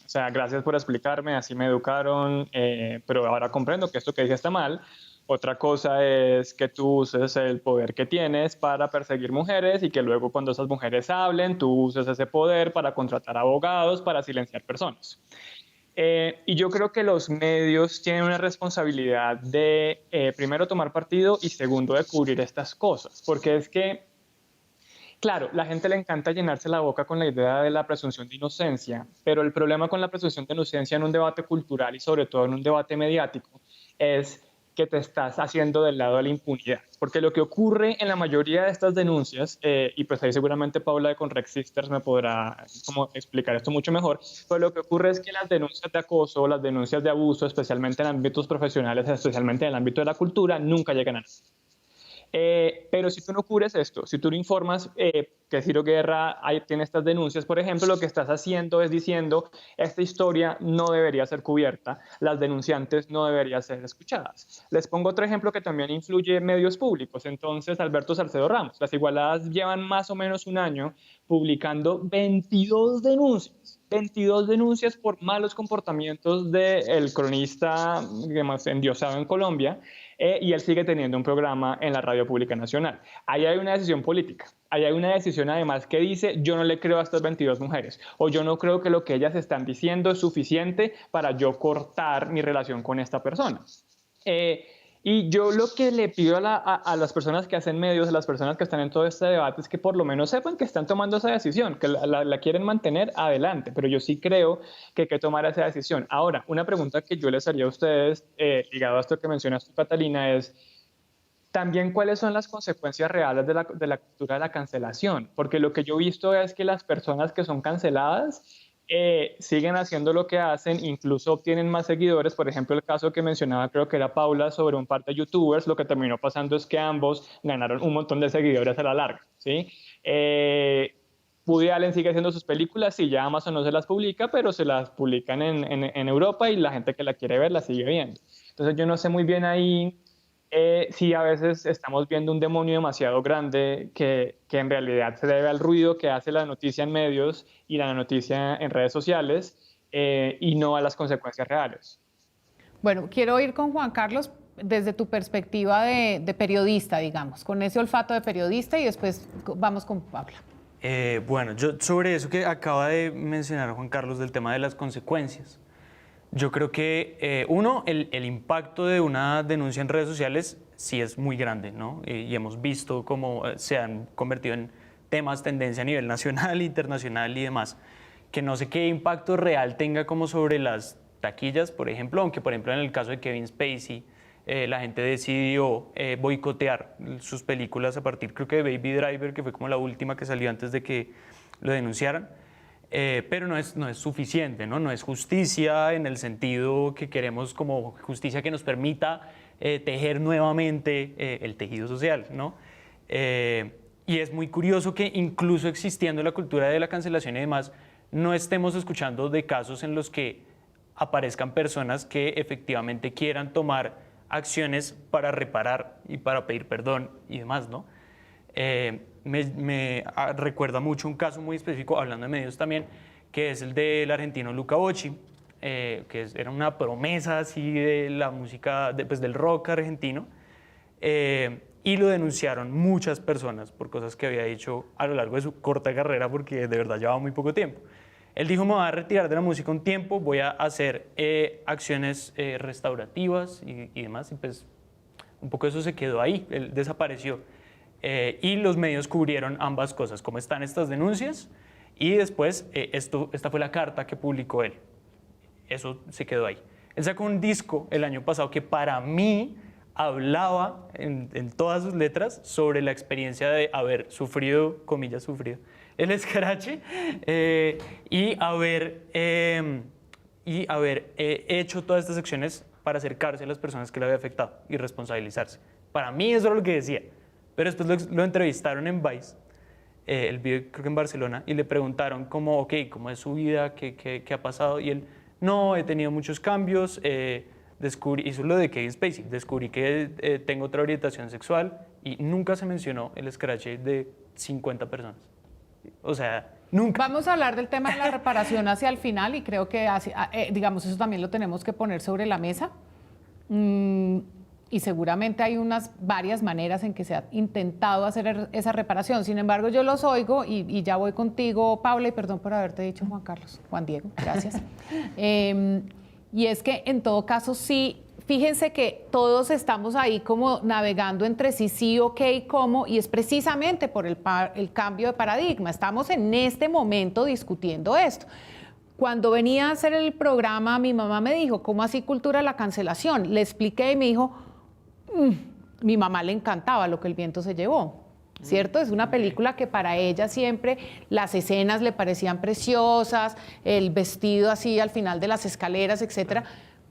O sea, gracias por explicarme, así me educaron, pero ahora comprendo que esto que dije está mal. Otra cosa es que tú uses el poder que tienes para perseguir mujeres y que luego cuando esas mujeres hablen, tú uses ese poder para contratar abogados, para silenciar personas. Y yo creo que los medios tienen una responsabilidad de, primero, tomar partido y segundo, de cubrir estas cosas. Porque es que, claro, la gente le encanta llenarse la boca con la idea de la presunción de inocencia, pero el problema con la presunción de inocencia en un debate cultural y sobre todo en un debate mediático es que te estás haciendo del lado de la impunidad. Porque lo que ocurre en la mayoría de estas denuncias, y pues ahí seguramente Paula de Conrex Sisters me podrá como explicar esto mucho mejor, pero lo que ocurre es que las denuncias de acoso, las denuncias de abuso, especialmente en ámbitos profesionales, especialmente en el ámbito de la cultura, nunca llegan a nada. Pero si tú no cubres esto, si tú no informas que Ciro Guerra tiene estas denuncias, por ejemplo, lo que estás haciendo es diciendo, esta historia no debería ser cubierta, las denunciantes no deberían ser escuchadas. Les pongo otro ejemplo que también influye en medios públicos. Entonces, Alberto Salcedo Ramos, Las Igualadas llevan más o menos un año publicando 22 denuncias por malos comportamientos del cronista, digamos, endiosado en Colombia, y él sigue teniendo un programa en la Radio Pública Nacional. Ahí hay una decisión política, ahí hay una decisión además que dice, yo no le creo a estas 22 mujeres, o yo no creo que lo que ellas están diciendo es suficiente para yo cortar mi relación con esta persona. Y yo lo que le pido a las personas que hacen medios, a las personas que están en todo este debate, es que por lo menos sepan que están tomando esa decisión, que la quieren mantener adelante, pero yo sí creo que hay que tomar esa decisión. Ahora, una pregunta que yo les haría a ustedes, ligado a esto que mencionas tú, Catalina, es también cuáles son las consecuencias reales de la cultura de la cancelación, porque lo que yo he visto es que las personas que son canceladas siguen haciendo lo que hacen, incluso obtienen más seguidores. Por ejemplo, el caso que mencionaba, creo que era Paula, sobre un par de youtubers, lo que terminó pasando es que ambos ganaron un montón de seguidores a la larga, ¿sí? Woody Allen sigue haciendo sus películas y ya Amazon no se las publica, pero se las publican en Europa y la gente que la quiere ver la sigue viendo. Entonces yo no sé muy bien ahí sí, a veces estamos viendo un demonio demasiado grande que en realidad se debe al ruido que hace la noticia en medios y la noticia en redes sociales y no a las consecuencias reales. Bueno, quiero ir con Juan Carlos desde tu perspectiva de periodista, digamos, con ese olfato de periodista y después vamos con Paula. Bueno, yo sobre eso que acaba de mencionar Juan Carlos del tema de las consecuencias. Yo creo que, uno, el impacto de una denuncia en redes sociales sí es muy grande, ¿no? Y hemos visto cómo se han convertido en temas tendencia a nivel nacional, internacional y demás, que no sé qué impacto real tenga como sobre las taquillas, por ejemplo, aunque por ejemplo en el caso de Kevin Spacey, la gente decidió boicotear sus películas a partir, creo que de Baby Driver, que fue como la última que salió antes de que lo denunciaran. Pero no es suficiente, ¿no? No es justicia en el sentido que queremos, como justicia que nos permita tejer nuevamente el tejido social, ¿no? Y es muy curioso que incluso existiendo la cultura de la cancelación y demás, no estemos escuchando de casos en los que aparezcan personas que efectivamente quieran tomar acciones para reparar y para pedir perdón y demás, ¿no? Me recuerda mucho un caso muy específico, hablando de medios también, que es el del argentino Luca Bocci, era una promesa así de la música, pues del rock argentino, y lo denunciaron muchas personas por cosas que había dicho a lo largo de su corta carrera, porque de verdad llevaba muy poco tiempo. Él dijo: me voy a retirar de la música un tiempo, voy a hacer acciones restaurativas y demás, y pues un poco eso se quedó ahí, él desapareció. Y los medios cubrieron ambas cosas, cómo están estas denuncias, y después esta fue la carta que publicó él. Eso se quedó ahí. Él sacó un disco el año pasado que para mí hablaba en todas sus letras sobre la experiencia de haber sufrido, comillas, sufrido, el escrache y haber hecho todas estas acciones para acercarse a las personas que le había afectado y responsabilizarse. Para mí eso era lo que decía. Pero después lo entrevistaron en Vice, él vive creo que en Barcelona, y le preguntaron cómo es su vida, qué ha pasado, y él: no, he tenido muchos cambios, hizo lo de Kevin Spacey, descubrí que tengo otra orientación sexual, y nunca se mencionó el escrache de 50 personas. O sea, nunca. Vamos a hablar del tema de la reparación hacia el final, y creo que digamos, eso también lo tenemos que poner sobre la mesa. Y seguramente hay varias maneras en que se ha intentado hacer esa reparación. Sin embargo, yo los oigo, y ya voy contigo, Paula, y perdón por haberte dicho Juan Diego, gracias. Y es que en todo caso sí, fíjense que todos estamos ahí como navegando entre sí, ok, cómo, y es precisamente por el cambio de paradigma. Estamos en este momento discutiendo esto. Cuando venía a hacer el programa, mi mamá me dijo: ¿cómo así cultura de la cancelación? Le expliqué y me dijo: mi mamá le encantaba Lo que el viento se llevó, ¿cierto? Es una película que para ella siempre las escenas le parecían preciosas, el vestido así al final de las escaleras, etcétera.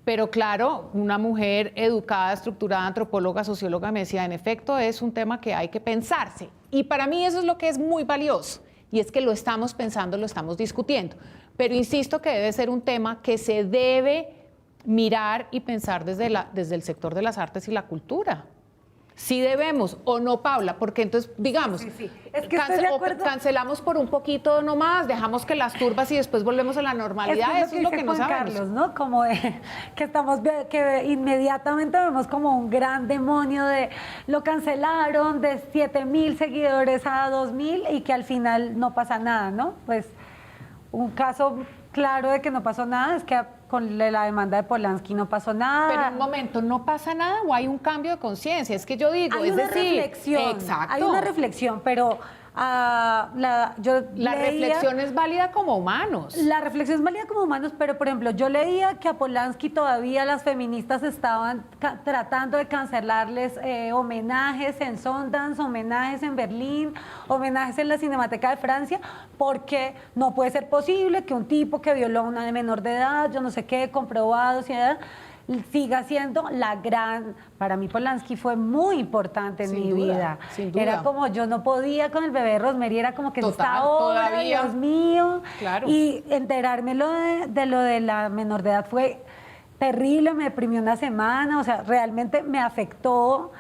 Pero claro, una mujer educada, estructurada, antropóloga, socióloga, me decía: en efecto, es un tema que hay que pensarse. Y para mí eso es lo que es muy valioso, y es que lo estamos pensando, lo estamos discutiendo. Pero insisto que debe ser un tema que se debe mirar y pensar desde el sector de las artes y la cultura. Sí debemos, o no, Paula, porque entonces, digamos, sí. Es que estoy de acuerdo. Cancelamos por un poquito nomás, dejamos que las turbas y después volvemos a la normalidad. Eso es lo que no sabemos. Carlos, ¿no? Como que inmediatamente vemos como un gran demonio de lo cancelaron de 7,000 seguidores a 2,000 y que al final no pasa nada, ¿no? Pues un caso claro de que no pasó nada es que con la demanda de Polanski no pasó nada. Pero un momento, ¿no pasa nada o hay un cambio de conciencia? Es que yo digo, hay una reflexión. Exacto. Hay una reflexión, pero la reflexión es válida como humanos. La reflexión es válida como humanos, pero por ejemplo, yo leía que a Polanski todavía las feministas estaban tratando de cancelarles homenajes en Sundance, homenajes en Berlín, homenajes en la Cinemateca de Francia, porque no puede ser posible que un tipo que violó a una menor de edad, yo no sé qué, comprobado, siga siendo la gran... Para mí Polanski fue muy importante en mi vida. Sin duda. Era como yo no podía con el bebé de Rosemary, era como que Total, esta obra, todavía. Dios mío. Claro. Y enterarme de lo de la menor de edad fue terrible, me deprimió una semana, o sea, realmente me afectó.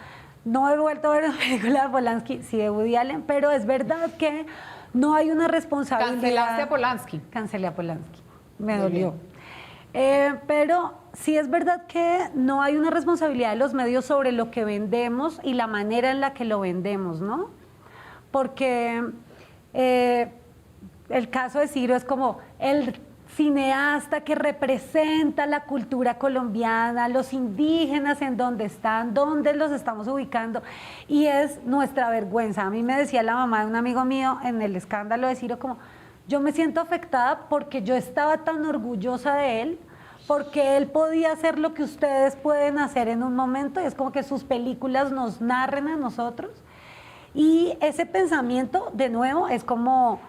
No he vuelto a ver una película de Polanski, sí de Woody Allen, pero es verdad que no hay una responsabilidad. Cancelaste a Polanski. Cancelé a Polanski, me dolió. Pero sí es verdad que no hay una responsabilidad de los medios sobre lo que vendemos y la manera en la que lo vendemos, ¿no? Porque el caso de Ciro es como el cineasta que representa la cultura colombiana, los indígenas en dónde están, dónde los estamos ubicando, y es nuestra vergüenza. A mí me decía la mamá de un amigo mío en el escándalo de Ciro como... Yo me siento afectada porque yo estaba tan orgullosa de él, porque él podía hacer lo que ustedes pueden hacer en un momento, y es como que sus películas nos narren a nosotros. Y ese pensamiento, de nuevo, es como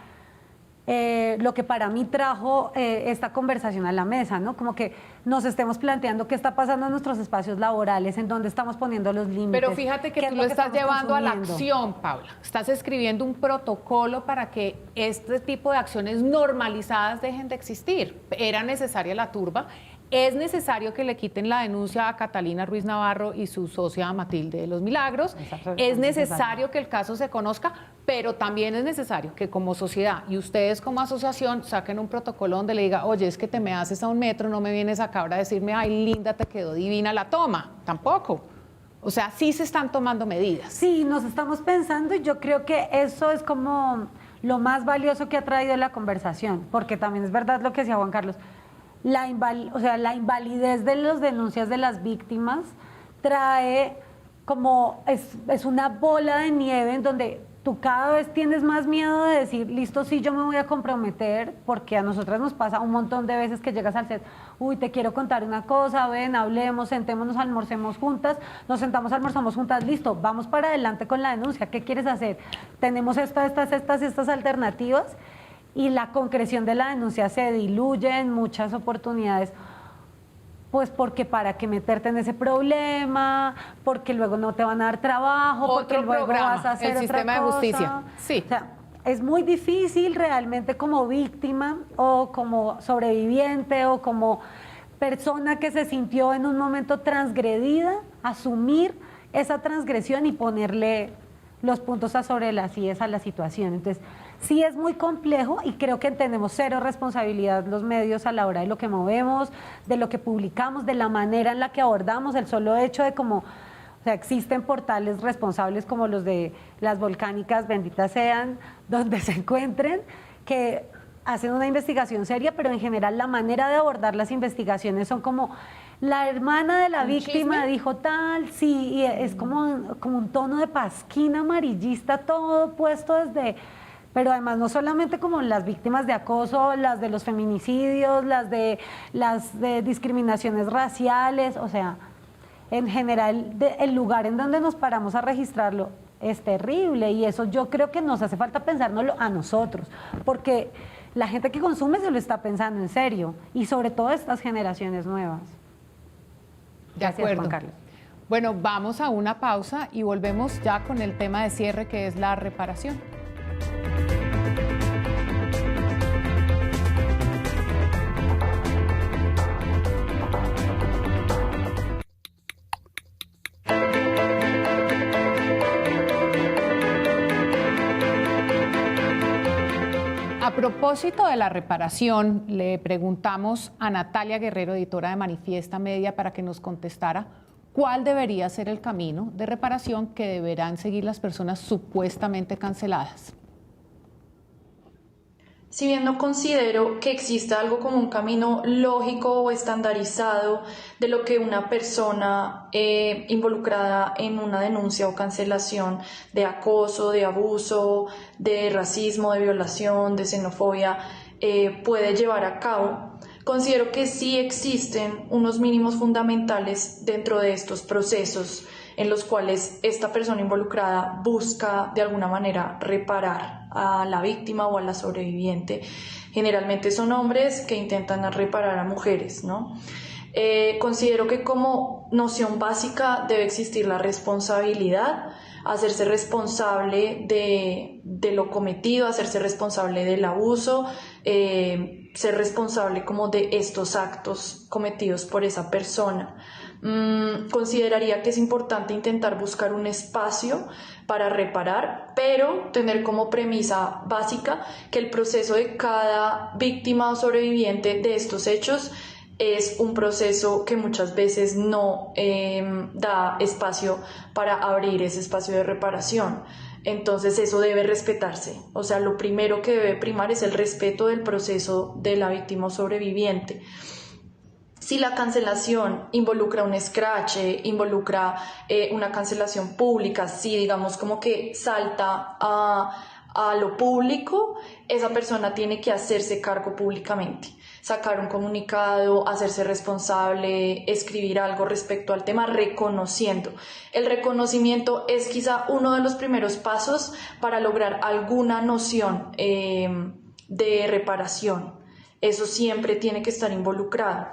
lo que para mí trajo esta conversación a la mesa, ¿no? Como que nos estemos planteando qué está pasando en nuestros espacios laborales, en dónde estamos poniendo los límites. Pero fíjate que qué tú es lo que estás estamos llevando a la consumiendo. acción, Paula. Estás escribiendo un protocolo para que este tipo de acciones normalizadas dejen de existir. Era necesaria la turba. Es necesario que le quiten la denuncia a Catalina Ruiz Navarro y su socia Matilde de los Milagros. Es necesario que el caso se conozca, pero también es necesario que como sociedad y ustedes como asociación saquen un protocolo donde le diga, oye, es que te me haces a 1 metro, no me vienes acá ahora a decirme, ay, linda, te quedó divina la toma. Tampoco. O sea, sí se están tomando medidas. Sí, nos estamos pensando y yo creo que eso es como lo más valioso que ha traído la conversación, porque también es verdad lo que decía Juan Carlos. La invalidez de las denuncias de las víctimas trae como, es una bola de nieve en donde tú cada vez tienes más miedo de decir, listo, sí, yo me voy a comprometer, porque a nosotras nos pasa un montón de veces que llegas al set, uy, te quiero contar una cosa, ven, hablemos, sentémonos, almorcemos juntas, nos sentamos, almorzamos juntas, listo, vamos para adelante con la denuncia, ¿qué quieres hacer? Tenemos estas alternativas, y la concreción de la denuncia se diluye en muchas oportunidades, pues porque para qué meterte en ese problema, porque luego no te van a dar trabajo, porque Otro luego programa, vas a hacer el otra sistema de cosa. justicia. Sí. O sea, es muy difícil realmente como víctima o como sobreviviente o como persona que se sintió en un momento transgredida, asumir esa transgresión y ponerle los puntos sobre las IES a la situación. Entonces, sí es muy complejo y creo que tenemos cero responsabilidad los medios a la hora de lo que movemos, de lo que publicamos, de la manera en la que abordamos, el solo hecho de cómo, o sea, existen portales responsables como los de las volcánicas, benditas sean, donde se encuentren, que hacen una investigación seria, pero en general la manera de abordar las investigaciones son como la hermana de la víctima chisme? dijo tal, sí, y es como un tono de pasquina amarillista, todo puesto desde, pero además no solamente como las víctimas de acoso, las de los feminicidios, las de discriminaciones raciales, o sea, en general el lugar en donde nos paramos a registrarlo es terrible y eso yo creo que nos hace falta pensárnoslo a nosotros, porque la gente que consume se lo está pensando en serio y sobre todo estas generaciones nuevas. De acuerdo. Juan Carlos. Bueno, vamos a una pausa y volvemos ya con el tema de cierre que es la reparación. A propósito de la reparación, le preguntamos a Natalia Guerrero, editora de Manifiesta Media, para que nos contestara cuál debería ser el camino de reparación que deberán seguir las personas supuestamente canceladas. Si bien no considero que exista algo como un camino lógico o estandarizado de lo que una persona involucrada en una denuncia o cancelación de acoso, de abuso, de racismo, de violación, de xenofobia puede llevar a cabo, considero que sí existen unos mínimos fundamentales dentro de estos procesos en los cuales esta persona involucrada busca de alguna manera reparar a la víctima o a la sobreviviente. Generalmente son hombres que intentan reparar a mujeres, ¿no? Considero que como noción básica debe existir la responsabilidad, hacerse responsable de lo cometido, hacerse responsable del abuso, ser responsable como de estos actos cometidos por esa persona. Consideraría que es importante intentar buscar un espacio para reparar, pero tener como premisa básica que el proceso de cada víctima o sobreviviente de estos hechos es un proceso que muchas veces no da espacio para abrir ese espacio de reparación. Entonces eso debe respetarse. O sea, lo primero que debe primar es el respeto del proceso de la víctima o sobreviviente. Si la cancelación involucra un escrache, involucra una cancelación pública, si digamos como que salta a lo público, esa persona tiene que hacerse cargo públicamente, sacar un comunicado, hacerse responsable, escribir algo respecto al tema, reconociendo. El reconocimiento es quizá uno de los primeros pasos para lograr alguna noción de reparación. Eso siempre tiene que estar involucrado.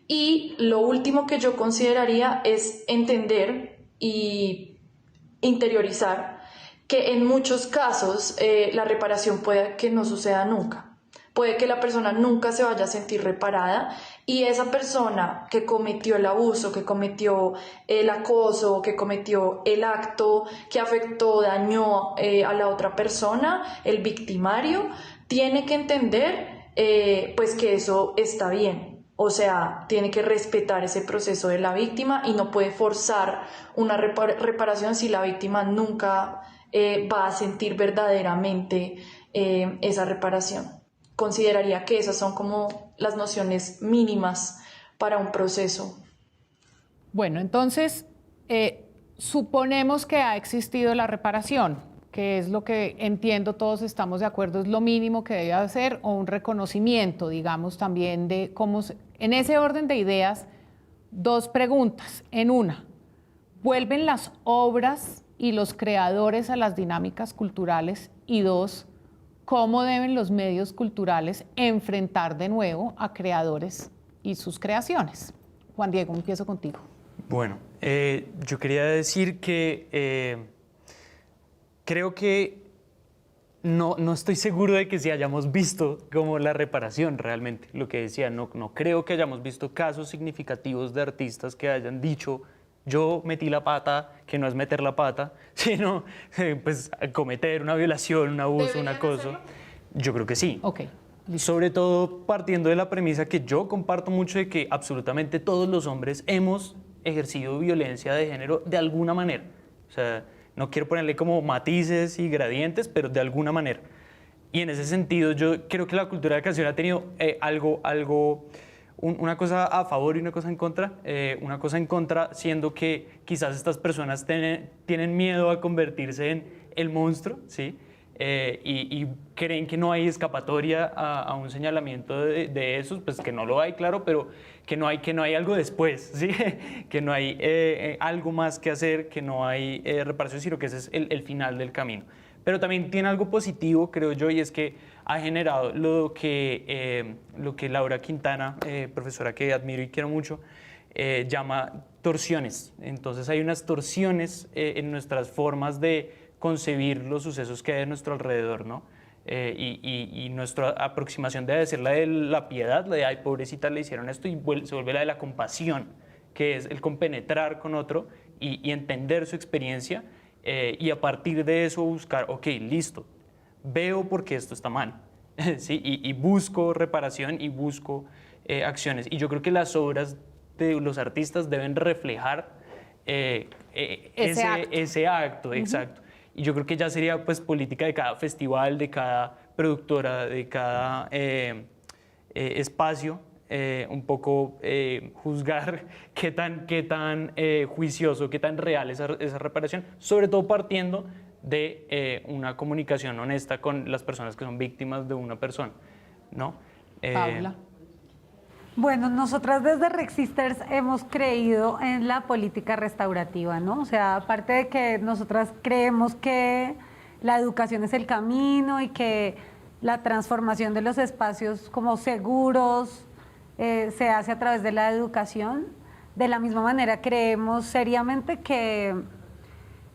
Y lo último que yo consideraría es entender y interiorizar que en muchos casos la reparación puede que no suceda nunca. Puede que la persona nunca se vaya a sentir reparada y esa persona que cometió el abuso, que cometió el acoso, que cometió el acto que afectó, dañó a la otra persona, el victimario, tiene que entender pues que eso está bien. O sea, tiene que respetar ese proceso de la víctima y no puede forzar una reparación si la víctima nunca va a sentir verdaderamente esa reparación. Consideraría que esas son como las nociones mínimas para un proceso. Bueno, entonces, suponemos que ha existido la reparación, que es lo que entiendo todos estamos de acuerdo, es lo mínimo que debe hacer, o un reconocimiento, digamos, también de cómo... En ese orden de ideas, dos preguntas en una. ¿Vuelven las obras y los creadores a las dinámicas culturales? Y dos, ¿cómo deben los medios culturales enfrentar de nuevo a creadores y sus creaciones? Juan Diego, empiezo contigo. Bueno, yo quería decir que creo que no estoy seguro de que si hayamos visto como la reparación realmente, lo que decía, no creo que hayamos visto casos significativos de artistas que hayan dicho yo metí la pata, que no es meter la pata, sino pues cometer una violación, un abuso, un acoso. Yo creo que sí. Ok. Sobre todo partiendo de la premisa que yo comparto mucho de que absolutamente todos los hombres hemos ejercido violencia de género de alguna manera. O sea, no quiero ponerle como matices y gradientes, pero de alguna manera. Y en ese sentido yo creo que la cultura de la canción ha tenido una cosa a favor y una cosa en contra. Una cosa en contra siendo que quizás estas personas tienen miedo a convertirse en el monstruo, ¿sí? Y creen que no hay escapatoria a un señalamiento de esos, pues que no lo hay, claro, pero que no hay algo después, ¿sí? Que no hay algo más que hacer, que no hay reparación, sino que ese es el final del camino. Pero también tiene algo positivo, creo yo, y es que ha generado lo que Laura Quintana, profesora que admiro y quiero mucho, llama torsiones. Entonces hay unas torsiones en nuestras formas de concebir los sucesos que hay a nuestro alrededor, ¿no? Y nuestra aproximación debe ser la de la piedad, la de ay, pobrecita, le hicieron esto, y se vuelve la de la compasión, que es el compenetrar con otro y entender su experiencia, y a partir de eso buscar, ok, listo, veo por qué esto está mal, ¿sí? Y busco reparación y busco acciones. Y yo creo que las obras de los artistas deben reflejar ese acto, exacto. Y yo creo que ya sería pues política de cada festival, de cada productora, de cada espacio, un poco juzgar qué tan juicioso, qué tan real esa reparación, sobre todo partiendo de una comunicación honesta con las personas que son víctimas de una persona, ¿no? Paula. Bueno, nosotras desde Rexisters hemos creído en la política restaurativa, ¿no? O sea, aparte de que nosotras creemos que la educación es el camino y que la transformación de los espacios como seguros se hace a través de la educación, de la misma manera creemos seriamente que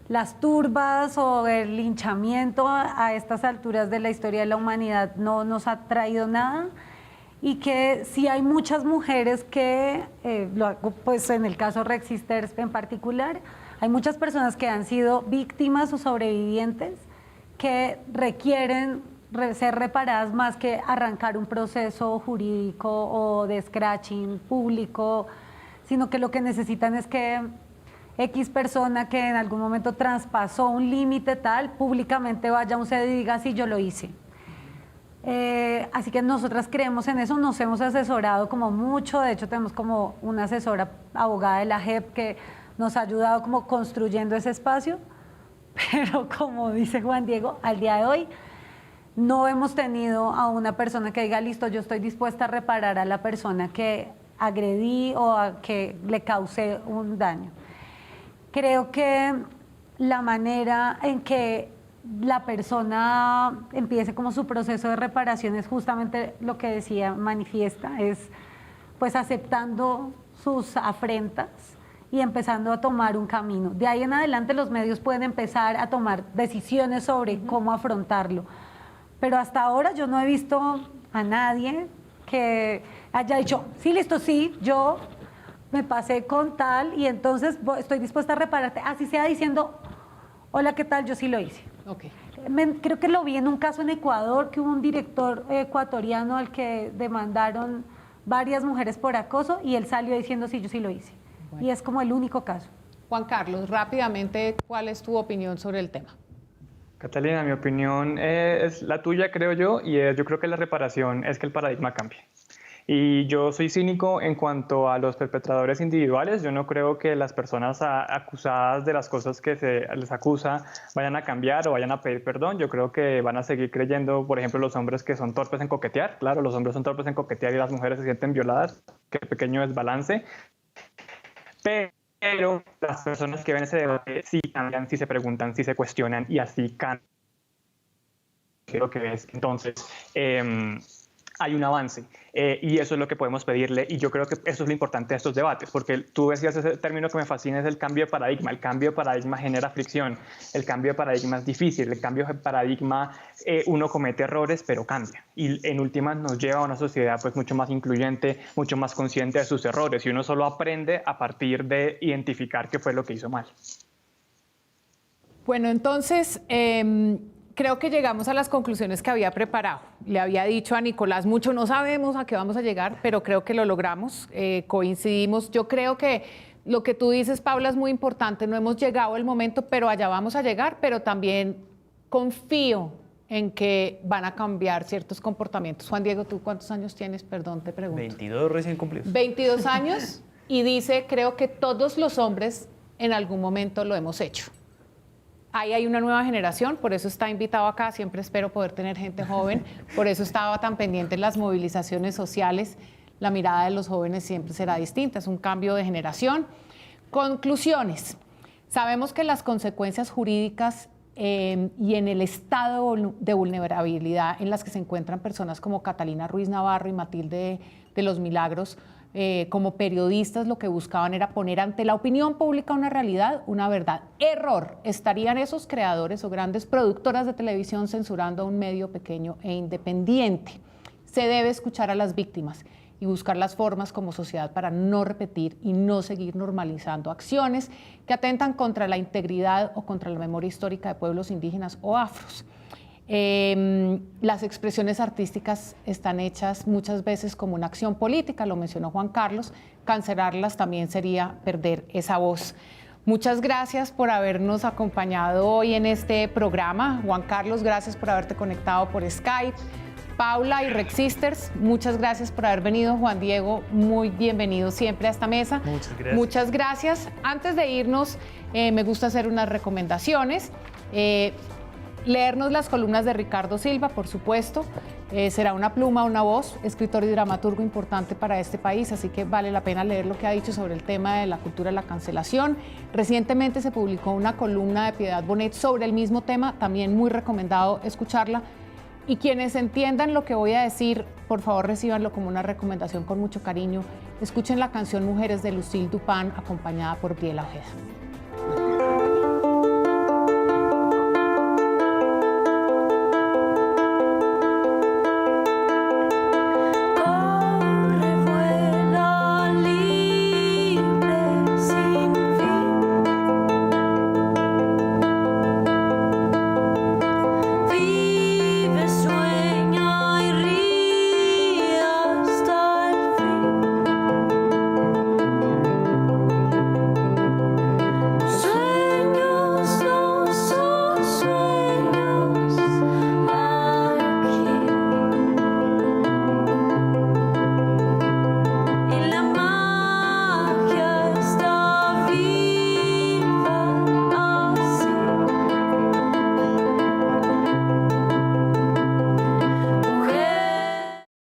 las turbas o el linchamiento a estas alturas de la historia de la humanidad no nos ha traído nada. Y que sí hay muchas mujeres que, pues en el caso Rexisters en particular, hay muchas personas que han sido víctimas o sobrevivientes que requieren ser reparadas más que arrancar un proceso jurídico o de scratching público, sino que lo que necesitan es que X persona que en algún momento traspasó un límite tal, públicamente vaya a un sede y diga, sí, yo lo hice. Así que nosotras creemos en eso, nos hemos asesorado como mucho, de hecho tenemos como una asesora abogada de la JEP que nos ha ayudado como construyendo ese espacio, pero como dice Juan Diego, al día de hoy no hemos tenido a una persona que diga, listo, yo estoy dispuesta a reparar a la persona que agredí o a que le causé un daño. Creo que la manera en que la persona empiece como su proceso de reparación, es justamente lo que decía Manifiesta, es pues aceptando sus afrentas y empezando a tomar un camino. De ahí en adelante los medios pueden empezar a tomar decisiones sobre cómo afrontarlo. Pero hasta ahora yo no he visto a nadie que haya dicho, sí, listo, sí, yo me pasé con tal y entonces estoy dispuesta a repararte, así sea diciendo, hola, ¿qué tal? Yo sí lo hice. Okay. Creo que lo vi en un caso en Ecuador, que hubo un director ecuatoriano al que demandaron varias mujeres por acoso y él salió diciendo, sí, yo sí lo hice. Bueno. Y es como el único caso. Juan Carlos, rápidamente, ¿cuál es tu opinión sobre el tema? Catalina, mi opinión es la tuya, creo yo, y yo creo que la reparación es que el paradigma cambie. Y yo soy cínico en cuanto a los perpetradores individuales. Yo no creo que las personas acusadas de las cosas que se les acusa vayan a cambiar o vayan a pedir perdón. Yo creo que van a seguir creyendo, por ejemplo, los hombres que son torpes en coquetear. Claro, los hombres son torpes en coquetear y las mujeres se sienten violadas. Qué pequeño desbalance. Pero las personas que ven ese debate sí cambian, sí se preguntan, sí se cuestionan y así cambian. Creo que es entonces hay un avance y eso es lo que podemos pedirle y yo creo que eso es lo importante de estos debates, porque tú decías ese término que me fascina, es el cambio de paradigma. El cambio de paradigma genera fricción, el cambio de paradigma es difícil, el cambio de paradigma uno comete errores pero cambia y en últimas nos lleva a una sociedad pues mucho más incluyente, mucho más consciente de sus errores y uno solo aprende a partir de identificar qué fue lo que hizo mal. Bueno, entonces creo que llegamos a las conclusiones que había preparado. Le había dicho a Nicolás mucho, no sabemos a qué vamos a llegar, pero creo que lo logramos, coincidimos. Yo creo que lo que tú dices, Paula, es muy importante. No hemos llegado al momento, pero allá vamos a llegar, pero también confío en que van a cambiar ciertos comportamientos. Juan Diego, ¿tú cuántos años tienes? Perdón, te pregunto. 22 recién cumplidos. 22 años y dice, creo que todos los hombres en algún momento lo hemos hecho. Ahí hay una nueva generación, por eso está invitado acá, siempre espero poder tener gente joven, por eso estaba tan pendiente en las movilizaciones sociales, la mirada de los jóvenes siempre será distinta, es un cambio de generación. Conclusiones, sabemos que las consecuencias jurídicas y en el estado de vulnerabilidad en las que se encuentran personas como Catalina Ruiz Navarro y Matilde de los Milagros, como periodistas lo que buscaban era poner ante la opinión pública una realidad, una verdad. Error, estarían esos creadores o grandes productoras de televisión censurando a un medio pequeño e independiente. Se debe escuchar a las víctimas y buscar las formas como sociedad para no repetir y no seguir normalizando acciones que atentan contra la integridad o contra la memoria histórica de pueblos indígenas o afros. Las expresiones artísticas están hechas muchas veces como una acción política, lo mencionó Juan Carlos, cancelarlas también sería perder esa voz. Muchas gracias por habernos acompañado hoy en este programa. Juan Carlos, gracias por haberte conectado por Skype. Paula y Rex Sisters, muchas gracias por haber venido. Juan Diego, muy bienvenido siempre a esta mesa. Muchas gracias. Muchas gracias. Antes de irnos, me gusta hacer unas recomendaciones. Leernos las columnas de Ricardo Silva, por supuesto. Será una pluma, una voz, escritor y dramaturgo importante para este país, así que vale la pena leer lo que ha dicho sobre el tema de la cultura de la cancelación. Recientemente se publicó una columna de Piedad Bonet sobre el mismo tema, también muy recomendado escucharla. Y quienes entiendan lo que voy a decir, por favor recíbanlo como una recomendación con mucho cariño. Escuchen la canción Mujeres de Lucille Dupin, acompañada por Biela Ojeda.